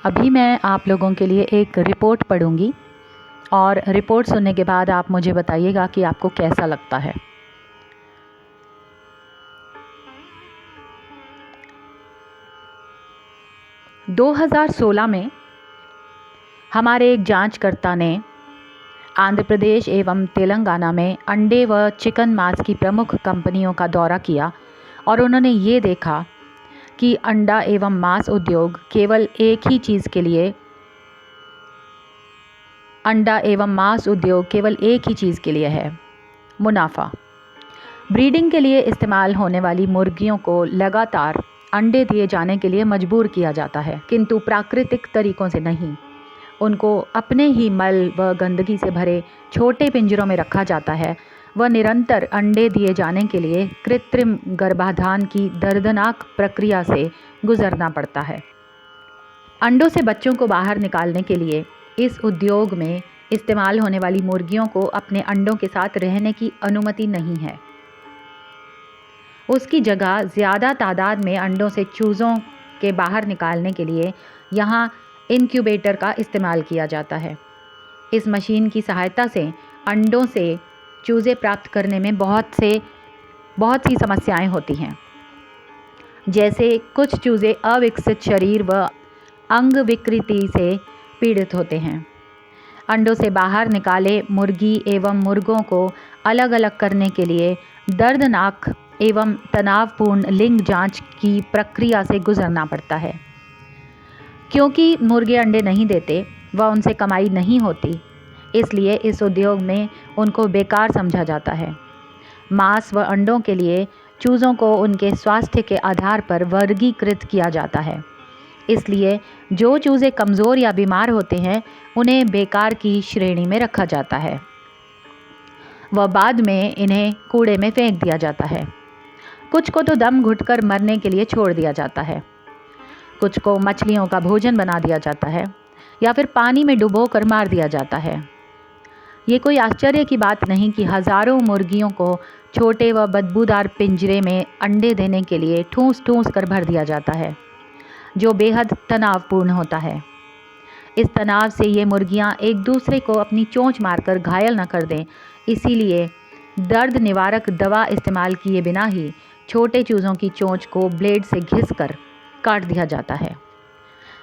अभी मैं आप लोगों के लिए एक रिपोर्ट पढ़ूंगी और रिपोर्ट सुनने के बाद आप मुझे बताइएगा कि आपको कैसा लगता है। – 2016 में हमारे एक जांचकर्ता ने आंध्र प्रदेश एवं तेलंगाना में अंडे व चिकन मांस की प्रमुख कंपनियों का दौरा किया और उन्होंने ये देखा कि अंडा एवं मांस उद्योग केवल एक ही चीज़ के लिए है, मुनाफा। ब्रीडिंग के लिए इस्तेमाल होने वाली मुर्गियों को लगातार अंडे दिए जाने के लिए मजबूर किया जाता है, किंतु प्राकृतिक तरीकों से नहीं। उनको अपने ही मल व गंदगी से भरे छोटे पिंजरों में रखा जाता है व निरंतर अंडे दिए जाने के लिए कृत्रिम गर्भाधान की दर्दनाक प्रक्रिया से गुजरना पड़ता है। अंडों से बच्चों को बाहर निकालने के लिए इस उद्योग में इस्तेमाल होने वाली मुर्गियों को अपने अंडों के साथ रहने की अनुमति नहीं है। उसकी जगह ज़्यादा तादाद में अंडों से चूज़ों के बाहर निकालने के लिए यहाँ इनक्यूबेटर का इस्तेमाल किया जाता है। इस मशीन की सहायता से अंडों से चूज़े प्राप्त करने में बहुत सी समस्याएं होती हैं। जैसे कुछ चूज़े अविकसित शरीर व अंग विकृति से पीड़ित होते हैं। अंडों से बाहर निकाले मुर्गी एवं मुर्गों को अलग अलग करने के लिए दर्दनाक एवं तनावपूर्ण लिंग जांच की प्रक्रिया से गुजरना पड़ता है। क्योंकि मुर्गे अंडे नहीं देते व उनसे कमाई नहीं होती, इसलिए इस उद्योग में उनको बेकार समझा जाता है। मांस व अंडों के लिए चूज़ों को उनके स्वास्थ्य के आधार पर वर्गीकृत किया जाता है। इसलिए जो चूज़े कमज़ोर या बीमार होते हैं उन्हें बेकार की श्रेणी में रखा जाता है व बाद में इन्हें कूड़े में फेंक दिया जाता है। कुछ को तो दम घुटकर मरने के लिए छोड़ दिया जाता है, कुछ को मछलियों का भोजन बना दिया जाता है या फिर पानी में डुबो कर मार दिया जाता है। ये कोई आश्चर्य की बात नहीं कि हज़ारों मुर्गियों को छोटे व बदबूदार पिंजरे में अंडे देने के लिए ठूंस कर भर दिया जाता है, जो बेहद तनावपूर्ण होता है। इस तनाव से ये मुर्गियां एक दूसरे को अपनी चोंच मारकर घायल न कर दें, इसीलिए दर्द निवारक दवा इस्तेमाल किए बिना ही छोटे चूज़ों की चोंच को ब्लेड से घिसकर काट दिया जाता है।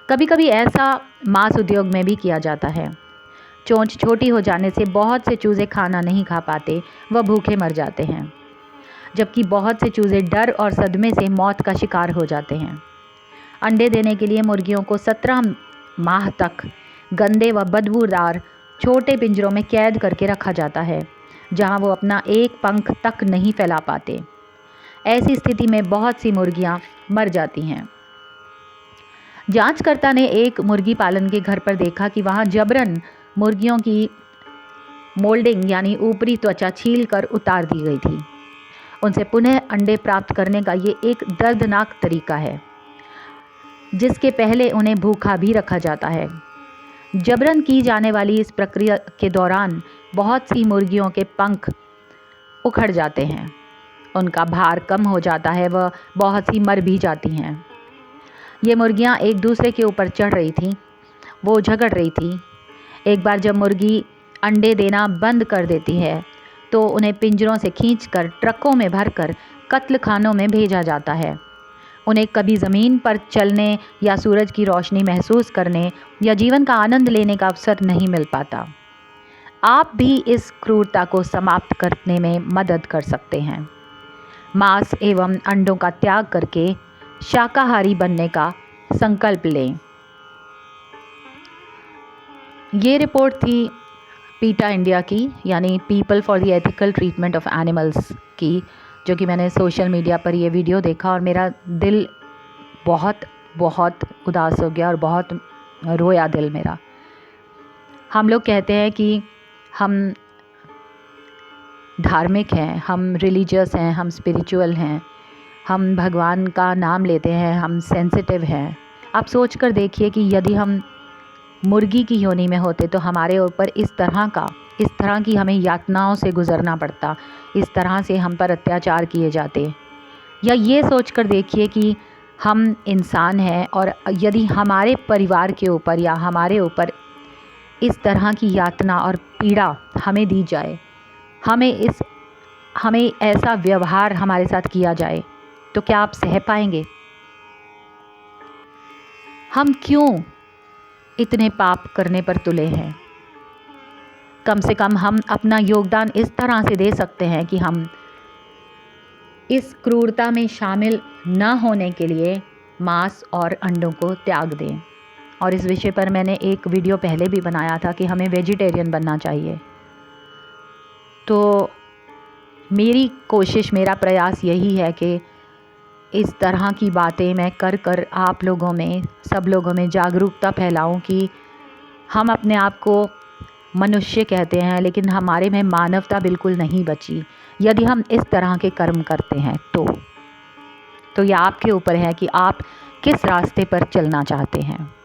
कभी कभी ऐसा मांस उद्योग में भी किया जाता है। चोंच छोटी हो जाने से बहुत से चूज़े खाना नहीं खा पाते व भूखे मर जाते हैं, जबकि बहुत से चूज़े डर और सदमे से मौत का शिकार हो जाते हैं। अंडे देने के लिए मुर्गियों को 17 माह तक गंदे व बदबूदार छोटे पिंजरों में कैद करके रखा जाता है, जहां वो अपना एक पंख तक नहीं फैला पाते। ऐसी स्थिति में बहुत सी मुर्गियां मर जाती हैं। जांचकर्ता ने एक मुर्गी पालन के घर पर देखा कि वहां जबरन मुर्गियों की मोल्डिंग यानी ऊपरी त्वचा छील कर उतार दी गई थी। उनसे पुनः अंडे प्राप्त करने का ये एक दर्दनाक तरीका है, जिसके पहले उन्हें भूखा भी रखा जाता है। जबरन की जाने वाली इस प्रक्रिया के दौरान बहुत सी मुर्गियों के पंख उखड़ जाते हैं, उनका भार कम हो जाता है व बहुत सी मर भी जाती हैं। ये मुर्गियां एक दूसरे के ऊपर चढ़ रही थीं, वो झगड़ रही थी। एक बार जब मुर्गी अंडे देना बंद कर देती है तो उन्हें पिंजरों से खींचकर ट्रकों में भरकर कत्ल खानों में भेजा जाता है। उन्हें कभी ज़मीन पर चलने या सूरज की रोशनी महसूस करने या जीवन का आनंद लेने का अवसर नहीं मिल पाता। आप भी इस क्रूरता को समाप्त करने में मदद कर सकते हैं। मांस एवं अंडों का त्याग करके शाकाहारी बनने का संकल्प लें। ये रिपोर्ट थी पीटा इंडिया की, यानी people for the ethical treatment of animals की, जो कि मैंने सोशल मीडिया पर ये वीडियो देखा और मेरा दिल बहुत उदास हो गया और बहुत रोया दिल मेरा। हम लोग कहते हैं कि हम धार्मिक हैं, हम रिलीजियस हैं, हम स्पिरिचुअल हैं, हम भगवान का नाम लेते हैं, हम सेंसिटिव हैं। आप सोच कर देखिए कि यदि हम मुर्गी की योनि में होते तो हमारे ऊपर इस तरह की हमें यातनाओं से गुज़रना पड़ता, इस तरह से हम पर अत्याचार किए जाते। या ये सोच कर देखिए कि हम इंसान हैं और यदि हमारे परिवार के ऊपर या हमारे ऊपर इस तरह की यातना और पीड़ा हमें दी जाए, हमें ऐसा व्यवहार हमारे साथ किया जाए, तो क्या आप सह पाएंगे? हम क्यों इतने पाप करने पर तुले हैं? कम से कम हम अपना योगदान इस तरह से दे सकते हैं कि हम इस क्रूरता में शामिल न होने के लिए मांस और अंडों को त्याग दें। और इस विषय पर मैंने एक वीडियो पहले भी बनाया था कि हमें वेजिटेरियन बनना चाहिए। तो मेरी कोशिश, मेरा प्रयास यही है कि इस तरह की बातें मैं कर आप लोगों में, सब लोगों में जागरूकता फैलाऊं कि हम अपने आप को मनुष्य कहते हैं, लेकिन हमारे में मानवता बिल्कुल नहीं बची यदि हम इस तरह के कर्म करते हैं। तो यह आपके ऊपर है कि आप किस रास्ते पर चलना चाहते हैं।